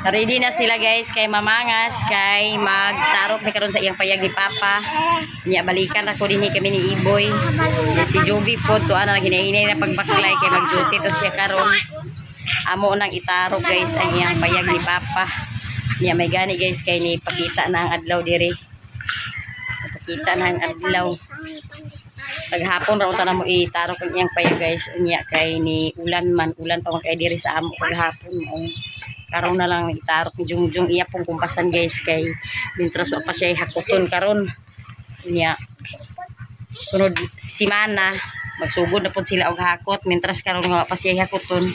Ready na sila guys kay mamangas kay magtarok ni karon sa iyang payag ni Papa. Nya balikan ako dinhi kami ni Iboy. Si Joby po to ana hinahinay na pagbaklay kay magduty to siya karon. Amo nang itarok guys ang iyang payag ni Papa. Nya may gani guys kay ni pakita na ang adlaw diri. Pakita na ang adlaw. Paghapon raw ta na mo itarok ang iyang payag guys. Nya kay ni ulan pa man kay diri sa amo paghapon mo. Karon na lang itarok ni Jungjung iya pong kumpasan guys kay mintras wa pa siya hakuton karon niya sunod simana magsugod na pud sila og hakot mintras karon nga wa pa siya hakuton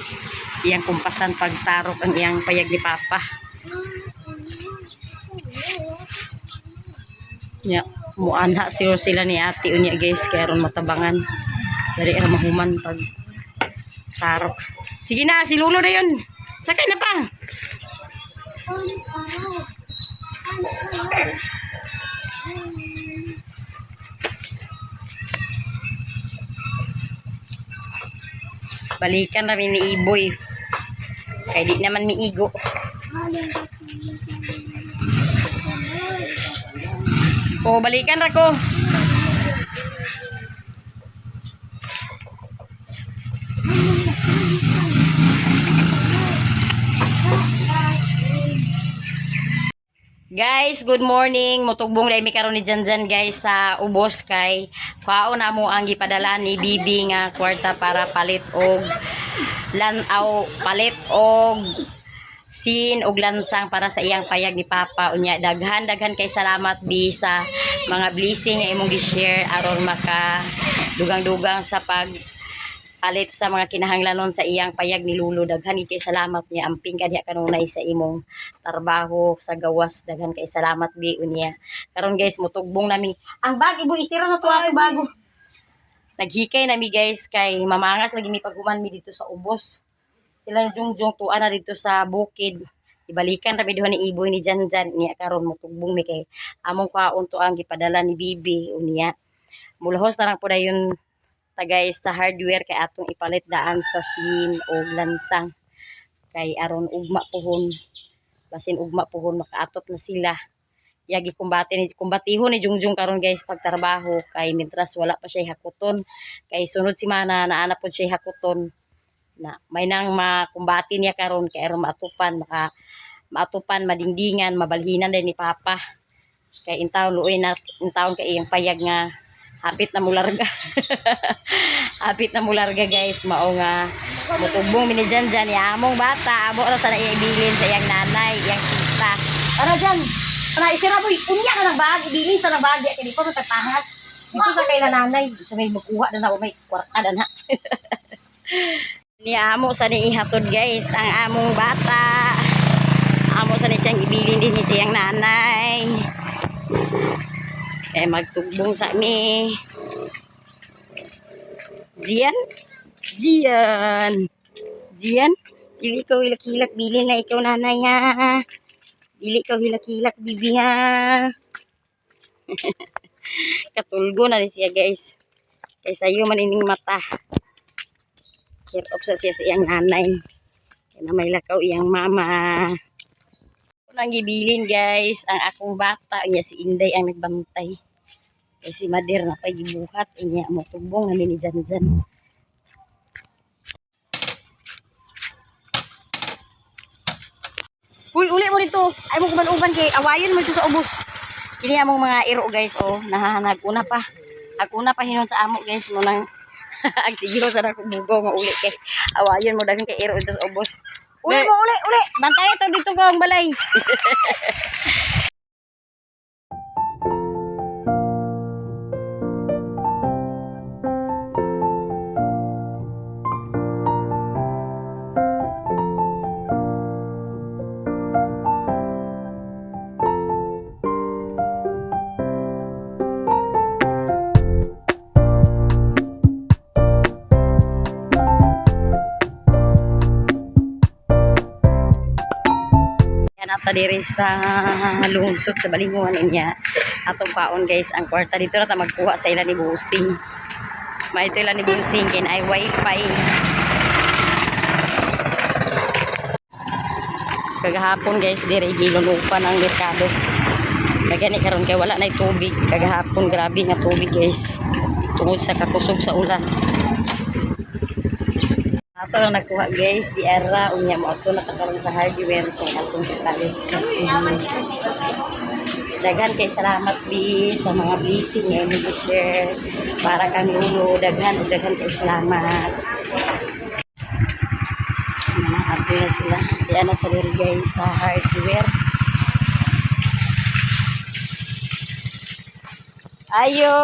iyang kumpasan pagtarok ang iyang payag ni Papa niya muanha sila ni ate unya guys kay aron matabangan dari ara mahuman pag tarok. Sige na si Lulo na yun. Sakay na pa. Balikan kami ni Iboy. Kaya di naman ni Igo. O balikan ra ko. Guys, good morning. Mutugbong dai mi karon ni Janjan guys sa ubos kay kwao na mo ang gipadala ni Bibi nga kwarta para palit og lanaw, palit og sin og lansang para sa iyang payag ni Papa. Unya daghan kay salamat Bi sa mga blessing nga imong gi-share aron maka dugang-dugang sa pag palit sa mga kinahanglanon sa iyang payag ni Lulo. Daghan kay salamat niya amping kadiha kanunay sa imong trabaho sa gawas. Daghan kay salamat Bi unya. Karon guys mutugbong nami ang bag ibo istira na to ako bago. Naghikay nami guys kay mamangas lagi mi paghuman mi dito sa ubos. Sila Jungjung tuan na dito sa bukid. Ibalikan ra mi duha ni Iboy ni Janjan niya karon mutugbong mi kay among kwaon to ang gipadala ni Bibi unya. Mulhos na lang po dayon guys sa hardware kay atong ipalit daan sa sin o lansang kay aron ugma puhon basin ugma puhon makaatop na sila yagi kumbatihon ni Jungjung karon guys pagtrabaho kay mintras wala pa siya hakuton kay sunod semana naana pod siya hakuton na may nang makumbati niya karon kay aron maatupan madingdingan mabalhinan din ni Papa kay intaw luoy na intaw kay iyang payag nga hapit na mularga. Hapit na mularga guys. Mao nga mutugbong mini Janjan ya among bata. Abo ra sa naibilin sa iyang nanay, iyang tita. Para dyan. Para isira boy. Unya ka ng bag. Ibilin sa ng bag. Kaya di pa matagpangas. Dito sa kay nanay. Sa may magkuha na na o may kwarta na na. Ni amo sa ni ihatod guys. Ang among bata. Amo sa ni siyang ibilin din sa iyang nanay. Eh magtugbong sa mi. Jian. Dili ko hilak-hilak bilin na ikaw nanay ha. Dili ko hilak-hilak bibi ha. Katulgo na rin siya guys. Kay sayo manining mata. Care of sa siya sa iyang nanay. Kaya na may lakaw iyang mama. Nang gibilin guys ang akong bata niya si Inday ang nagbantay kay si Mader na pay gibuhat inya mo tubong namin ni Janjan. Uy uli mo dito ay mo kuman-uban kay awayon mo dito sa ubos kini among mga iro guys oh nahanag una pa hinon sa amo guys mo nang ag siguro sa nako bugo nga uli kay awayon mo daghang kay iro dito sa ubos. Uli mo, uli. Bantay ito dito ko ang balay. Nata diri sa lungsod sa Balinguan niya atong paon guys ang kwarta dito na ta magkuha sa ila ni Busing may ito ila ni Busing kin ay wifi Kagahapon guys, dire gilunupan ang merkado. Kagani karon kay wala na tubig. Kagahapon grabe nga tubig guys. Tungod sa kakusog sa ulan. Ato lang nakuha guys, di ara unya mo ato nakakaroon sa hardware kung atong stalit sa daghan kay salamat bi sa mga blessing nga imong share para kang lulo daghan ug daghan kay salamat. Ato na sila. Di ana ta diri guys sa hardware. Ayo.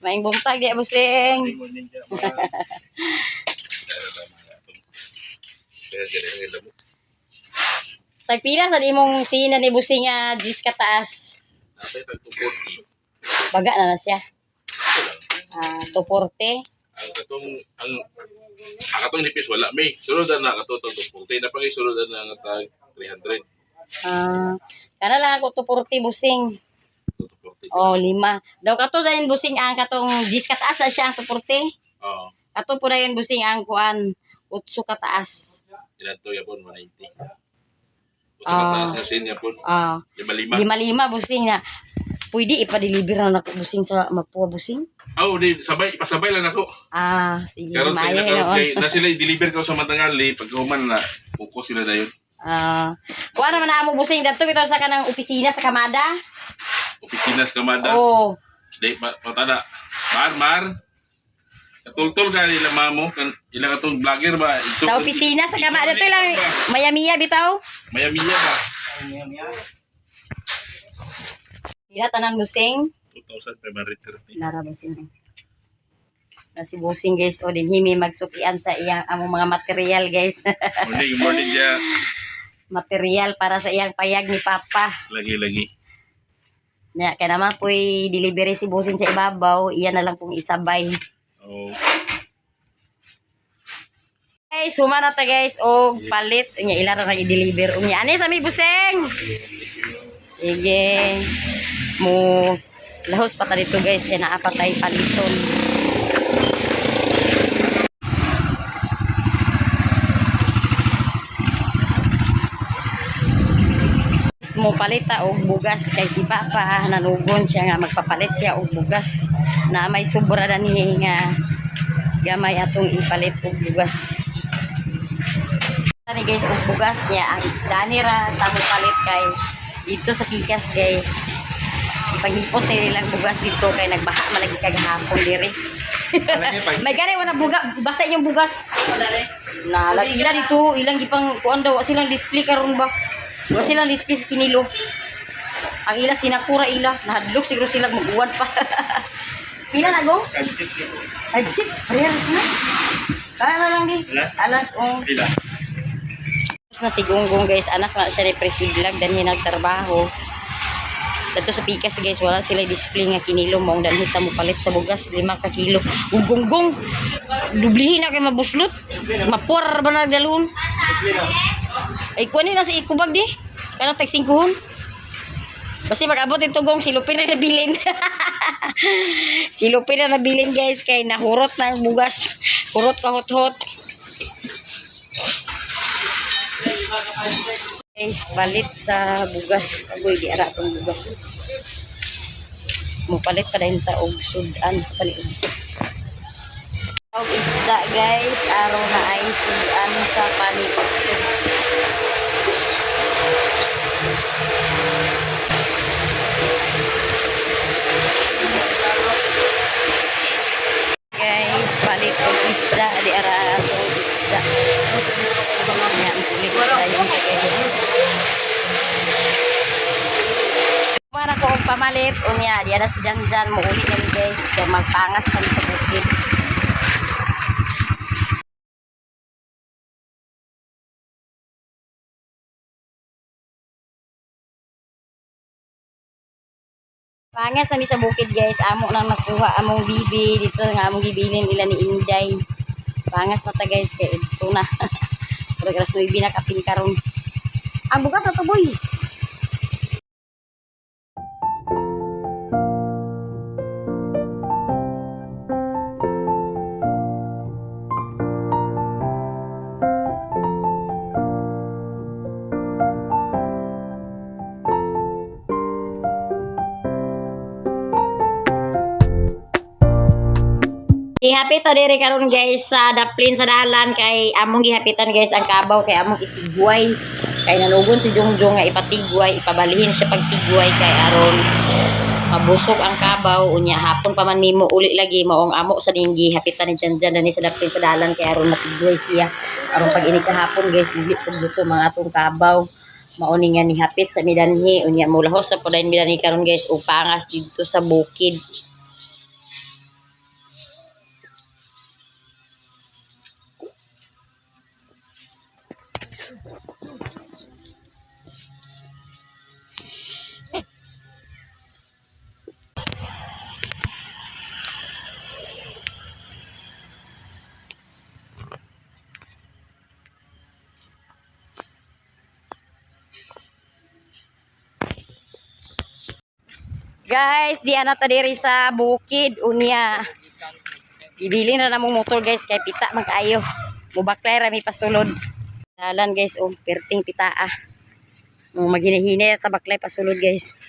Maing buntag di busing. Tagpila sa imong sina ni busing nga 10 ka taas. Baga na siya. 240. Ang katong nipis wala may. Sulod na katong 240 na pagi sulod na nga 300. Kana lang ako 240 busing. 240. Oh, 5. Daw kato dayon busing ang katong 10 ka taas na siya 240. Oo. Kato po dayon busing ang kuan 8 ka taas. Ilan to yapon 190. Taas na sin yapon. 55. 5 busing na. Pwede ipa-deliver na nako busing sa Mapua busing. Di sabay ipasabay lang ako. Sige. Karon sa Maya, ina kay na sila i-deliver ko sa Matangali pag human na buko sila dayon. Kuha naman na mo busing dito bitaw sa kanang opisina sa Kamada. Opisina sa Kamada. Oo. Di patada. Mar. Katultol ka nila mamo kan ilang atong vlogger ba ito. Sa opisina sa Kamada dito lang Mayamiya bitaw. Mayamiya ba? Ila tanan busing. 2,530. Lara busing. Si busing guys o din himi magsukian sa iyang among mga material guys. Morning ya. Material para sa iyang payag ni Papa. Lagi. Nya kay naman po'y delivery si busing sa ibabaw, iyan na lang pong isabay. Oh. Guys, suma na ta guys og palit nya ila ra i-deliver. Unya ani sa mi busing. Sige. Mo lahos pa ta dito guys kay naa pa tay paliton. Mo palita og bugas kay si Papa nanugon siya nga magpapalit siya og bugas na may sobra dani nga gamay atong ipalit og bugas. Ani guys og bugas niya ang dani ra ta mo palit kay dito sa Pikas guys. Ipaghipos nila lang bugas dito kay nagbaha man lagi kagahapon diri. May gani wala buga basta yung bugas. Na ila dito ilang gipang kuan daw silang display karon ba. Wa silang display sa kinilo. Ang ila sinakura ila nahadlok siguro sila mag-uwad pa. Pila na go? 5-6. Parehas na. Kaya na lang di. Alas pila. Na si Gonggong guys, anak na siya ni Presidlag dan nagtrabaho. Dito sa Pikas guys, wala sila display nga kinilo mo dan hita mo palit sa bugas 5 ka kilo. Ug Gonggong, dublihin na kay mabuslot. Mapor ba na dalon? Ay kunin na sa ikubag di. Kana tag 5 hon. Basta mag-abot ito gong silupin na nabilin. Silupin na nabilin guys kay nahurot na ang bugas. Hurot ka hot-hot. Guys, palit sa bugas. Agoy, di ara itong bugas. Mupalit pa rin ta og sudan sa paliog. Og isda guys, araw na ay sudan sa paliog. Guys, palit og isda di ara itong isda. Yan, ulit tayo. Para ko og pamalit unya di ara si Janjan mo uli kami guys kay magpangas kami sa bukid. Pangas kami sa bukid guys, amo nang nakuha among bibi dito nga among gibilin nila ni Inday. Pangas na ta guys kay ito na. Pero alas 9 na kapin karon. Ang bukas na to boy. Ihapit ta diri karon guys sa daplin sa dalan kay among gihapitan guys ang kabaw kay among itigway. Kay nanugon si Jongjong nga ipatigway, ipabalihin siya pagtigway kay aron mabusog ang kabaw unya hapon pa man nimo uli lagi maong amo sa dinggi hapitan ni Janjan dani sa daplin sa dalan kay aron matigway siya. Aron pag ini kahapon guys dili pud buto mga atong kabaw. Mauni nga ni hapit sa midanhi unya mulahos sa podayon midanhi karon guys ug pangas didto sa bukid. Guys, di ana ta diri sa bukid unya. Ibili na namong motor guys kay pita man kaayo. Mubaklay ra mi pasulod. Dalan guys oh, perting pitaa. Maghinay-hinay ta baklay pasulod guys.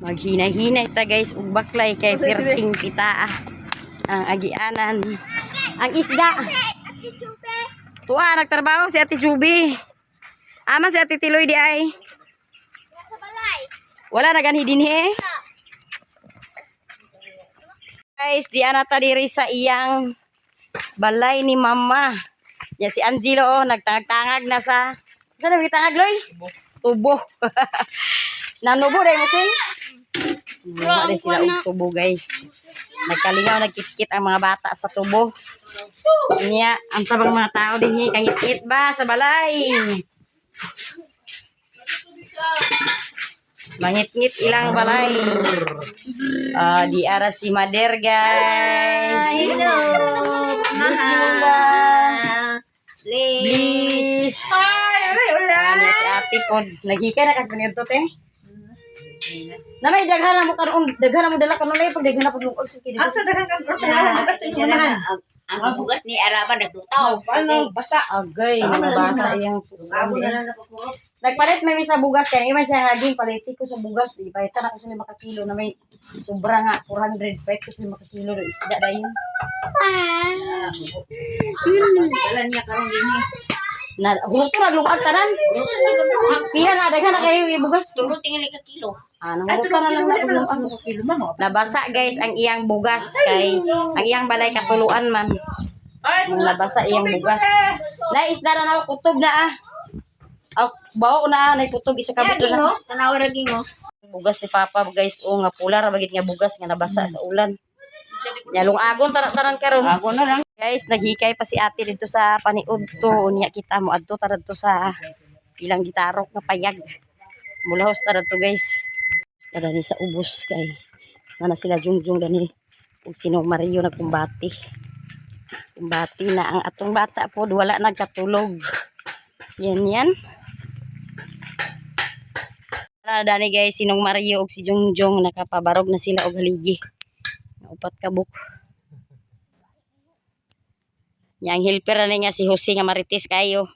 Maghinay-hinay ta guys ug baklay kay perting pitaa. Ang agianan. Ang isda. Tuwa nagtrabaho si Ate Juby. Aman si Ate Tiloy di ay. Wala na ganhi dinhi. Guys, di ana ta diri sa iyang balay ni mama. Ya si Angelo oh, nagtangag-tangag na sa. Saan nagtangag loy? Tubo. Nanubo dai mo sing. Wala dai sila og tubo guys. Nagkalingaw nagkit-kit ang mga bata sa tubo. Niya, ang sabang mga tao dinhi kahit-kit ba sa balay. Mangit-ngit ilang balay. Di ara si Mader guys. Hello. Please. Ano si ate po. Naghika na kasi panito te. Namay daghan mo karon, daghan mo dala kanon lay pag daghan na pud lungog sige. Asa daghan ka bugas inyo man. Ang bugas ni Araba nagtutaw. Paano basa? Agay, nabasa iyang nagpalit may sa bugas kaya iman siya naging paliti ko sa bugas ipalitan ako sa 5 kilo na may sobra nga 400 pet ko sa 5 kilo do isda dayon. Dalan niya karon dinhi. Na huwag ko naglungag tanan. Pila na daghan na kayo bugas. Turo tingali ka kilo. Huwag ka na lang naglungag. Nabasa guys ang iyang bugas kay ang iyang balay katuluan man. Nabasa iyang bugas. Na isda na kutob na ah. Bawo na nay kutob isa ka buto na. Tanaw ra gingo. Bugas ni Papa guys o nga pula ra bagit nga bugas nga nabasa sa ulan. Nyalong agon taran karon. Ago na lang. Guys, naghikay pa si ate dito sa paniud to. Unya kita mo adto tara dito sa ilang gitarok nga payag. Mulahos tara to guys. Tara ni sa ubos kay na sila jungjung dani ug sino Mario nagkumbati. Kumbati na ang atong bata po wala nagkatulog. Yan. Dani guys, sinong Mario ug si Jongjong nakapabarog na sila og haligi. Upat ka buk. Yang helper na niya si Jose nga maritis kayo.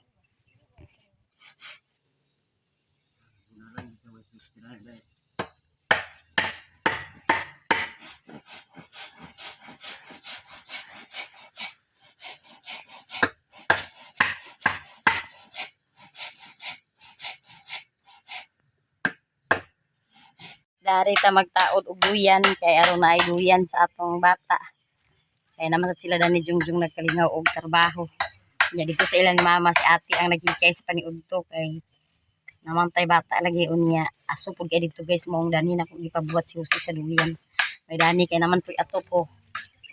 Dari ta magtaod og duyan kay aron naay duyan sa atong bata. Kaya naman sa sila dani Jongjong nagkalingaw og trabaho. Nya dito sa ilang mama si ate ang nagikay sa paniudto kay namantay bata lagi unya aso pud kay dito guys moong dani na kung ipabuhat si Jose sa duyan. May dani kay naman pud ato po.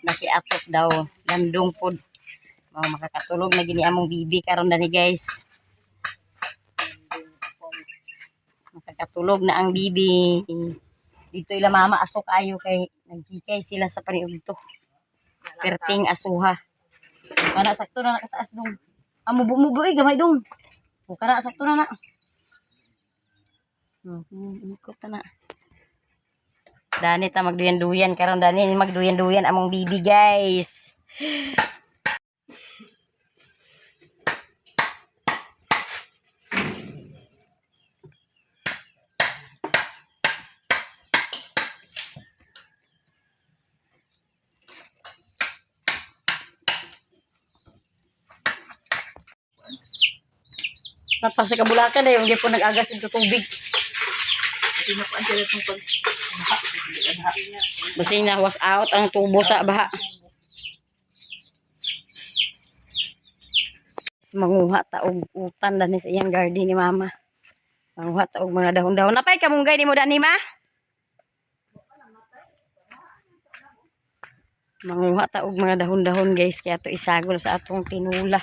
Na si atok daw landong pud. Makakatulog na gini among bibi karon dani guys. Makakatulog na ang bibi. Dito ila mama aso kayo kay nagkikay sila sa paniudto. Perting asuha. Kana sakto na nakataas dong. Mubo gamay dong. Kana sakto na na. Ikot na. Dani ta magduyan-duyan karon dani magduyan-duyan among bibi guys. Napasa kabulakan na yung hindi po nag-agas into tubig. Tinukuan sila itong pag... Basta na was out ang tubo sa baha. Manguha ta og utan dani sa iyang garden ni mama. Manguha ta og mga dahon-dahon. Napay kamunggay ni mo dani ma? Manguha ta og mga dahon-dahon guys kaya to isagol sa atong tinula.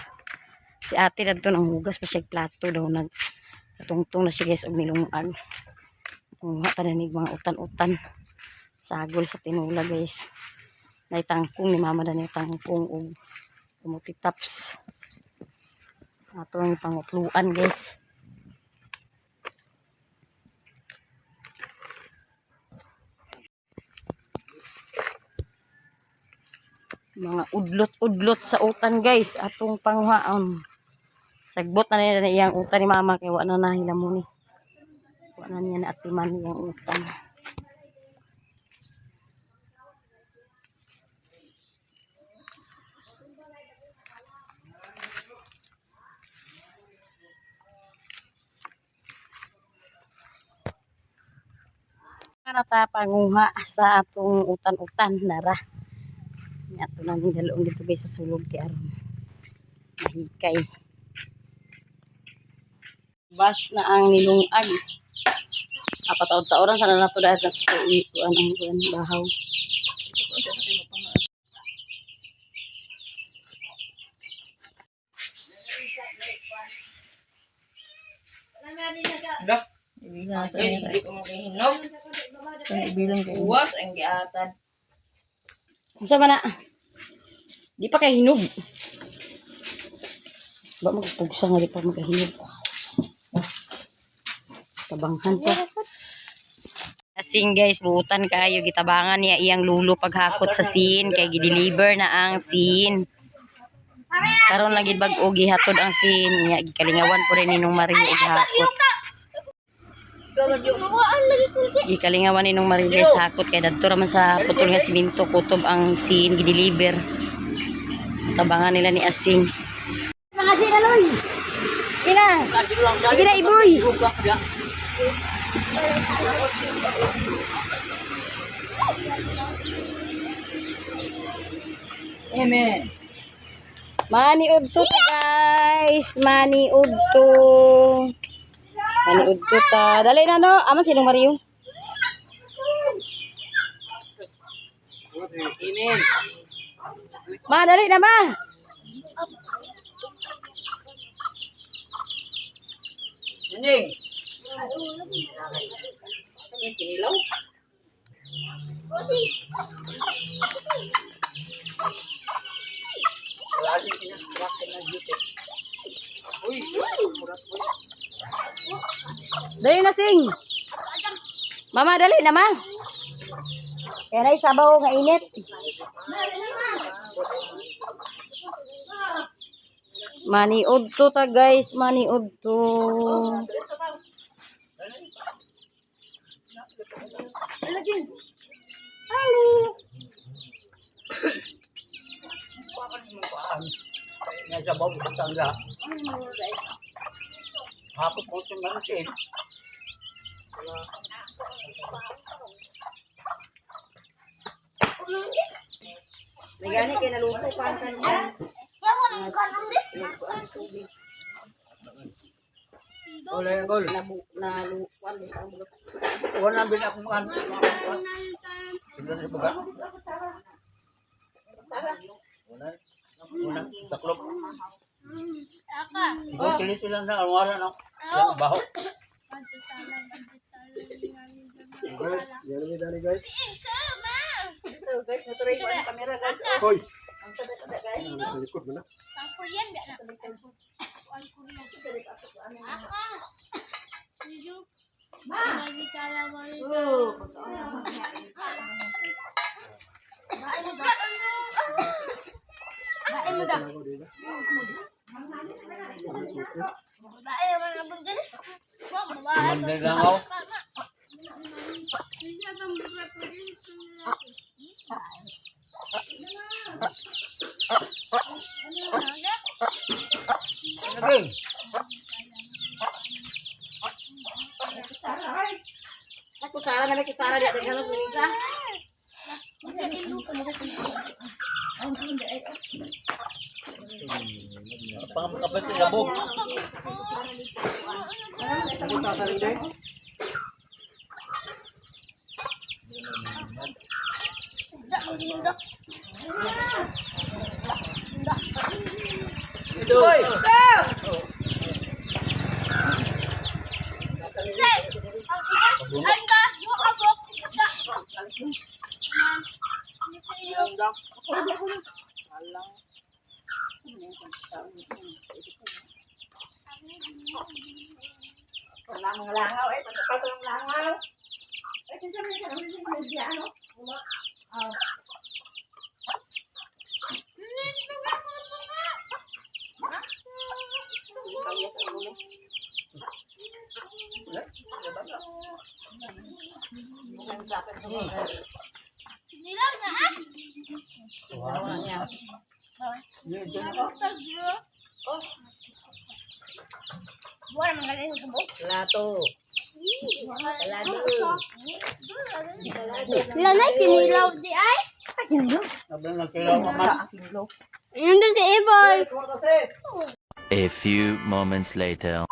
Si ate dadto nang hugas pa siya plato daw nag tungtong na siya guys og nilungag. Manguha ta dani mga utan-utan. Sagol sa tinula guys. Nay tangkong ni mama dani tangkong og kamuti taps. Ato ang pangutluan guys. Mga udlot-udlot sa utan guys. Atong panghuaon. Sagbot na nila iyang utan ni mama kaya wala na hilamon ni. Wala na niya na atiman iyang utan. Nata panguha sa atong utan-utan nara. Ato na ni dalon dito guys sa sulog ti aron. Mahikay. Bas na ang nilungag. Apat taon-taoran sana nato dahil kuan ang kuan bahaw. Hindi ko makahinog. Uwas ang giatad. Unsa man na? Di pa kay hinog. Ba magpugsa nga di pa magahinog. Tabanghan pa. Asing guys, buutan kayo gitabangan niya iyang lulo paghakot sa sin kay gi-deliver na ang sin. Karon lagi bag-o gihatod ang sin niya gikalingawan po rin ninong Mario og hakot. Gikalingawan ninong Mariles hakot kay dadto ra man sa putol nga siminto kutob ang sin gi-deliver. Tabangan nila ni Asing. Mga sinaloy. Ina. Sige na iboy. Amen. Maniud to guys. Maniud to. Maniud to ta. Dali na no. Aman sinong Mario? Amen. Ma, dali na ma. Neng. Kinilaw. Lagi kinakwakan na dito. Uy, Dali na sing. Mama, dali na ma. Kaya na sabaw nga init. Maniud to ta guys, maniud to. Halo. nasa bawang tangga. Ako po sa mansin. Nagani kay naluto pa ang kanya. Wala yung gol. Nalukuan sa bulok. Wala na bin akong kan. Tingnan sa baga. Wala. Wala. Taklop. Ikaw kiliti lang na. Wala na. Yan, baho. Yan dali guys. Guys, natuloy ko ang camera guys. Hoy. Ang sada-sada guys. Likod mo na. Ang Korean gak na? Ang Korean. Aka. Video. Lagi cara mereka. Bae mo da. Bae mana begini? Bae. Mandang lang ako. Bisa bang beberapa ini. Naging. kutsara na may kutsara di ating halos Melissa. Pangkapit sa labog. Ito. Langaw eh, pagkapag ng langaw. Eh, kasi sabi ka naman yung media, ano? Nilaw na ah. Buwan naman galing sa buhok. Lato. Lanay, kinilaw di ay. Sabi na kailangan mamara. Nandun si Ibol. A few moments later.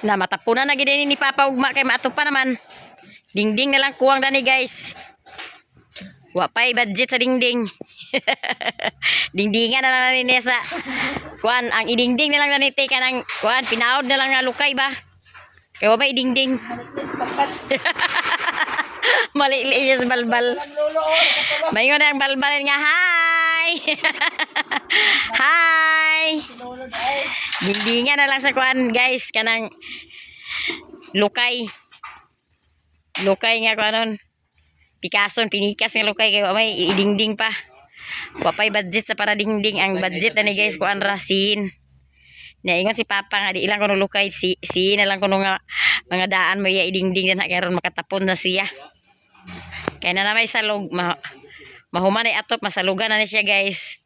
Na matapunan na gid ni Papa ugma kay maato pa naman. Dingding na lang kuwang dani guys. Wa pay budget sa dingding. Dingdingan na lang ni sa kuan ang idingding na lang dani te kanang kuan pinaod na lang nga lukay ba. Kay wa may dingding. Mali-li siya sa balbal. Mayon ang balbal nga hi. Hi. Dingdingan na lang sa kuan guys kanang lukay. Lukay nga kuanon. Pikason pinikas nga lukay kay may idingding pa. Wa pay budget sa para dingding ang budget na ni guys kuan rasin. Naingon si Papa nga di ilang kuno lukay si na lang kuno nga mga daan mo iya idingding na karon makatapon na siya. Kaya na may salog mahuman ay atop masalugan na ni siya guys.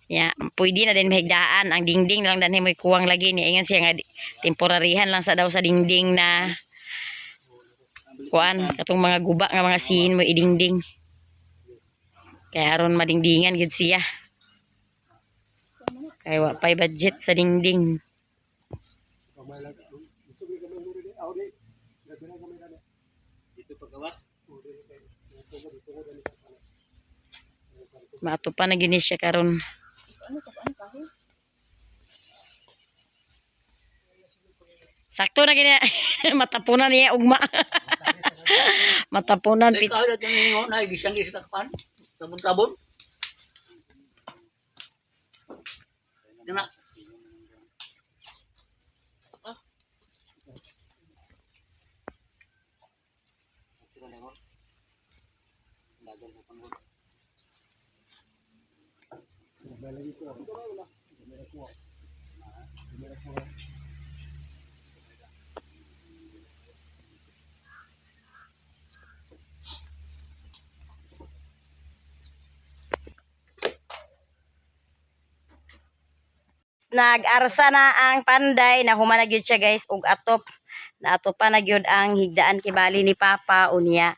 Ya, pwede na din mahigdaan ang dingding lang danhi mo kuwang lagi ni ingon siya nga temporarihan lang sa daw sa dingding na kuan katong mga guba nga mga sin mo idingding. Kaya aron madingdingan gyud siya. Kaya wa pay budget sa dingding. Maato pa na gini siya karon. Sakto na gini. Matapunan niya ugma. Matapunan pit. Ikaw na ito na igisang-gisang kakpan. Sabon-sabon. Yan na. Nag-arsa na ang panday na humana gyud siya guys ug atop na atopa na gyud ang higdaan kibali ni Papa unya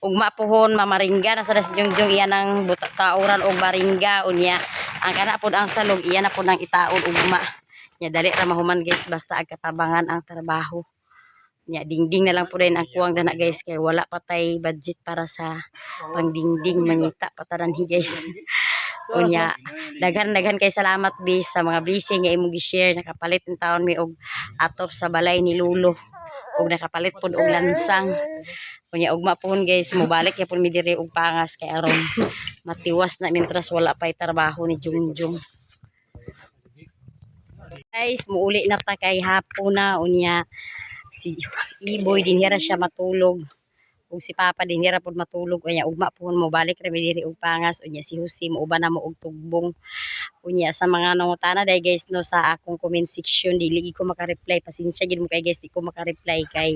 ugma puhon mamaringga na sa jungjung iya nang tauran og baringga unya ang kana pud ang salog iya na pud nang itaon ugma nya dali ra mahuman guys basta ag katabangan ang trabaho nya dingding na lang pud ang kuwang dana guys kay wala patay budget para sa pangdingding mangita pataranhi guys. Unya daghan kay salamat bis sa mga blessing nga imong gi-share nakapalit ng taon mi og atop sa balay ni Lulo og nakapalit pud og lansang. Kunya ugma pohon guys, mobalik ya pud mi diri og pangas kay aron matiwas na mintras wala pay trabaho ni Jungjung. Guys, muuli na ta kay hapon na unya si Iboy din hira siya matulog. Ug si Papa din hira pud matulog unya ugma pohon mobalik ra mi diri og pangas unya si Jose muuban na mo og tugbong. Unya sa mga nangutana dai guys no sa akong comment section dili ko maka-reply, pasensya gid mo kay guys di ko maka-reply kay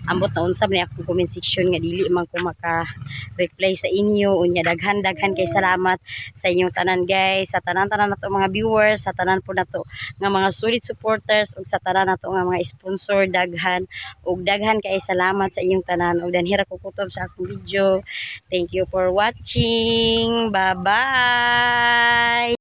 ambot na unsa man akong comment section nga dili man ko maka-reply sa inyo. Unya daghan kay salamat sa inyong tanan guys, sa tanan nato mga viewers, sa tanan po nato nga mga solid supporters ug sa tanan nato nga mga sponsor, daghan kay salamat sa inyong tanan ug danhira ko kutob sa akong video. Thank you for watching. Bye bye.